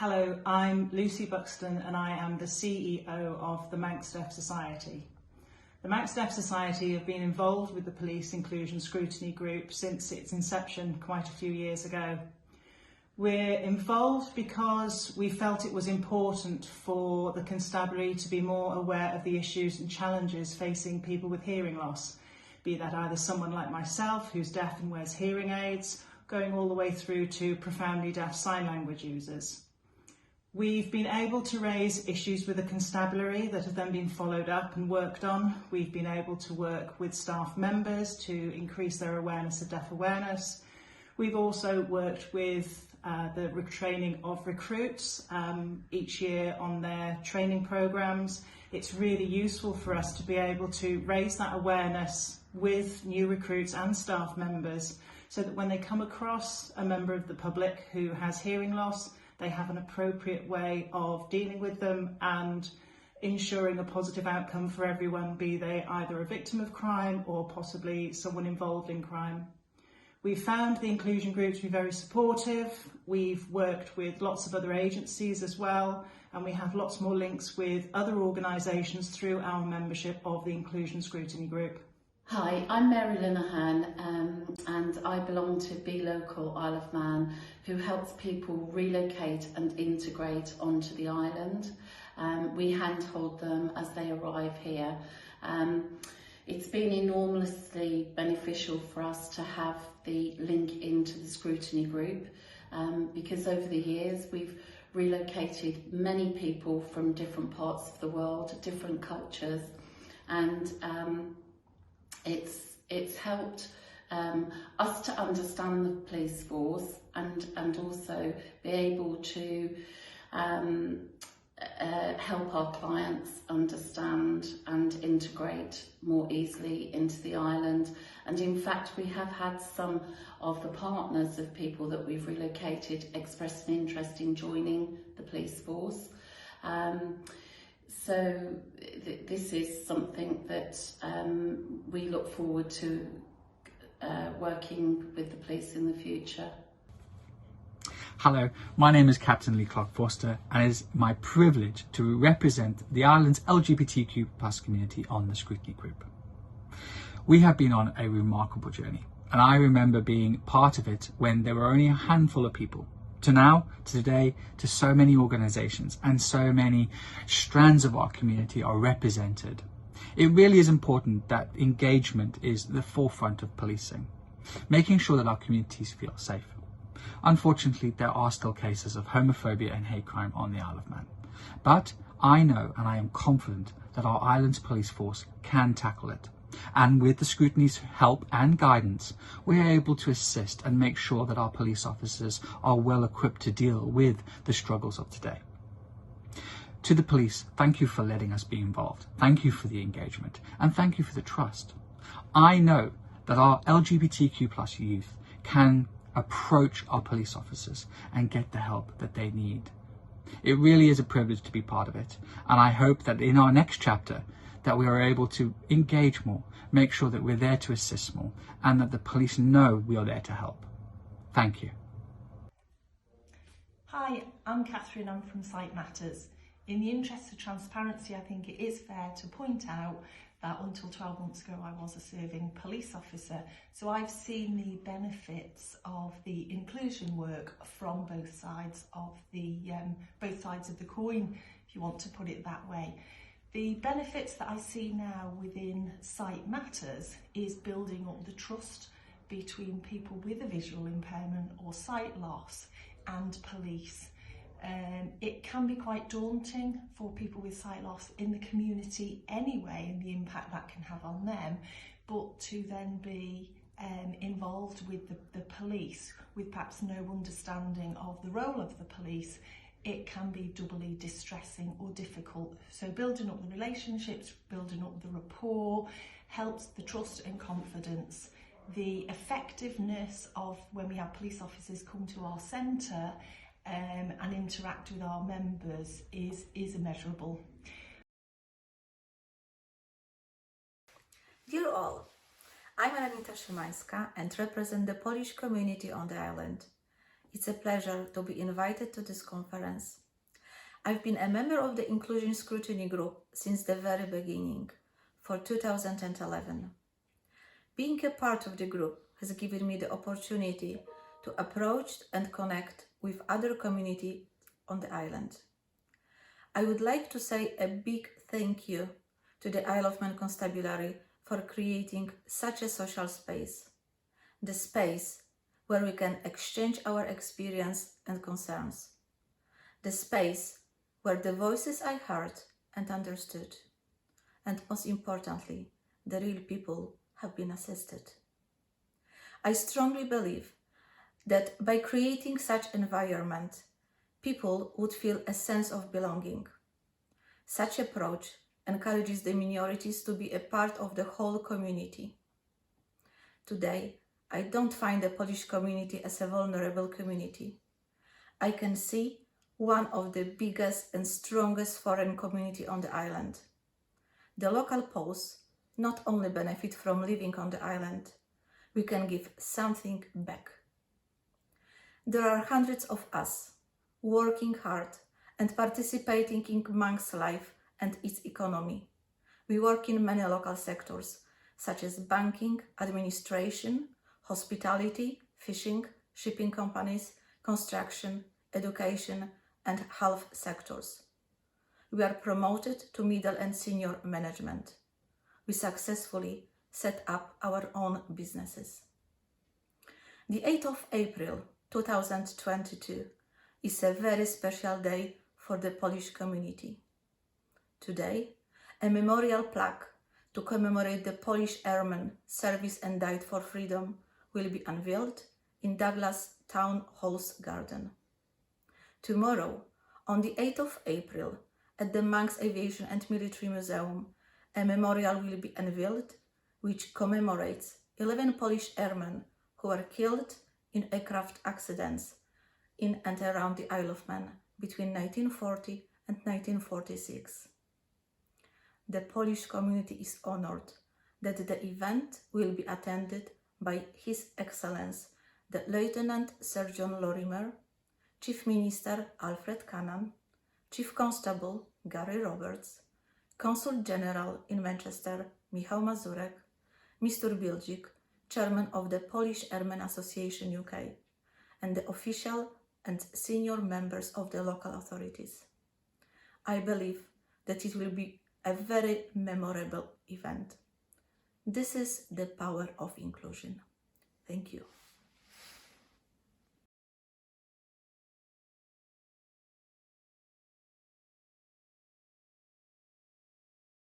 Hello, I'm Lucy Buxton and I am the CEO of the Manx Deaf Society. The Manx Deaf Society have been involved with the Police Inclusion Scrutiny Group since its inception quite a few years ago. We're involved because we felt it was important for the Constabulary to be more aware of the issues and challenges facing people with hearing loss, be that either someone like myself who's deaf and wears hearing aids, going all the way through to profoundly deaf sign language users. We've been able to raise issues with the Constabulary that have then been followed up and worked on. We've been able to work with staff members to increase their awareness of deaf awareness. We've also worked with the training of recruits each year on their training programs. It's really useful for us to be able to raise that awareness with new recruits and staff members so that when they come across a member of the public who has hearing loss, they have an appropriate way of dealing with them and ensuring a positive outcome for everyone, be they either a victim of crime or possibly someone involved in crime. We've found the inclusion group to be very supportive. We've worked with lots of other agencies as well, and we have lots more links with other organisations through our membership of the Inclusion Scrutiny Group. Hi, I'm Mary Linehan and I belong to Be Local Isle of Man, who helps people relocate and integrate onto the island. We handhold them as they arrive here. It's been enormously beneficial for us to have the link into the scrutiny group because over the years we've relocated many people from different parts of the world, different cultures, and it's helped us to understand the police force and also be able to help our clients understand and integrate more easily into the island. And in fact, we have had some of the partners of people that we've relocated express an interest in joining the police force. So this is something that we look forward to working with the police in the future. Hello, my name is Captain Lee Clark-Forster and it is my privilege to represent the island's LGBTQ+ community on the Scrutiny Group. We have been on a remarkable journey and I remember being part of it when there were only a handful of people. To now, to today, to so many organisations and so many strands of our community are represented. It really is important that engagement is the forefront of policing, making sure that our communities feel safe. Unfortunately, there are still cases of homophobia and hate crime on the Isle of Man. But I know and I am confident that our island's police force can tackle it. And with the scrutiny's help and guidance, we are able to assist and make sure that our police officers are well equipped to deal with the struggles of today. To the police, thank you for letting us be involved. Thank you for the engagement and thank you for the trust. I know that our LGBTQ+ youth can approach our police officers and get the help that they need. It really is a privilege to be part of it, and I hope that in our next chapter that we are able to engage more, make sure that we're there to assist more, and that the police know we are there to help. Thank you. Hi, I'm Catherine, I'm from Sight Matters. In the interest of transparency, I think it is fair to point out that until 12 months ago I was a serving police officer, so I've seen the benefits of the inclusion work from both sides of the coin, if you want to put it that way. The benefits that I see now within Sight Matters is building up the trust between people with a visual impairment or sight loss and police. It can be quite daunting for people with sight loss in the community anyway, and the impact that can have on them, but to then be involved with the police with perhaps no understanding of the role of the police, it can be doubly distressing or difficult. So building up the relationships, building up the rapport, helps the trust and confidence. The effectiveness of when we have police officers come to our centre and interact with our members is immeasurable. Dear all, I'm Anita Szymańska and represent the Polish community on the island. It's a pleasure to be invited to this conference. I've been a member of the Inclusion Scrutiny Group since the very beginning, for 2011. Being a part of the group has given me the opportunity to approach and connect with other communities on the island. I would like to say a big thank you to the Isle of Man Constabulary for creating such a social space, the space where we can exchange our experience and concerns, the space where the voices I heard and understood, and most importantly, the real people have been assisted. I strongly believe that by creating such environment, people would feel a sense of belonging. Such approach encourages the minorities to be a part of the whole community. Today, I don't find the Polish community as a vulnerable community. I can see one of the biggest and strongest foreign community on the island. The local Poles not only benefit from living on the island, we can give something back. There are hundreds of us working hard and participating in Manx life and its economy. We work in many local sectors, such as banking, administration, hospitality, fishing, shipping companies, construction, education, and health sectors. We are promoted to middle and senior management. We successfully set up our own businesses. The 8th of April 2022 is a very special day for the Polish community. Today, a memorial plaque to commemorate the Polish airmen service and died for freedom will be unveiled in Douglas Town Hall's garden. Tomorrow, on the 8th of April, at the Manx Aviation and Military Museum, a memorial will be unveiled which commemorates 11 Polish airmen who were killed in aircraft accidents in and around the Isle of Man between 1940 and 1946. The Polish community is honored that the event will be attended by His Excellency the Lieutenant Sir John Lorimer, Chief Minister Alfred Cannan, Chief Constable Gary Roberts, Consul General in Manchester Michał Mazurek, Mr. Bilgik, Chairman of the Polish Airmen Association UK, and the official and senior members of the local authorities. I believe that it will be a very memorable event. This is the power of inclusion. Thank you.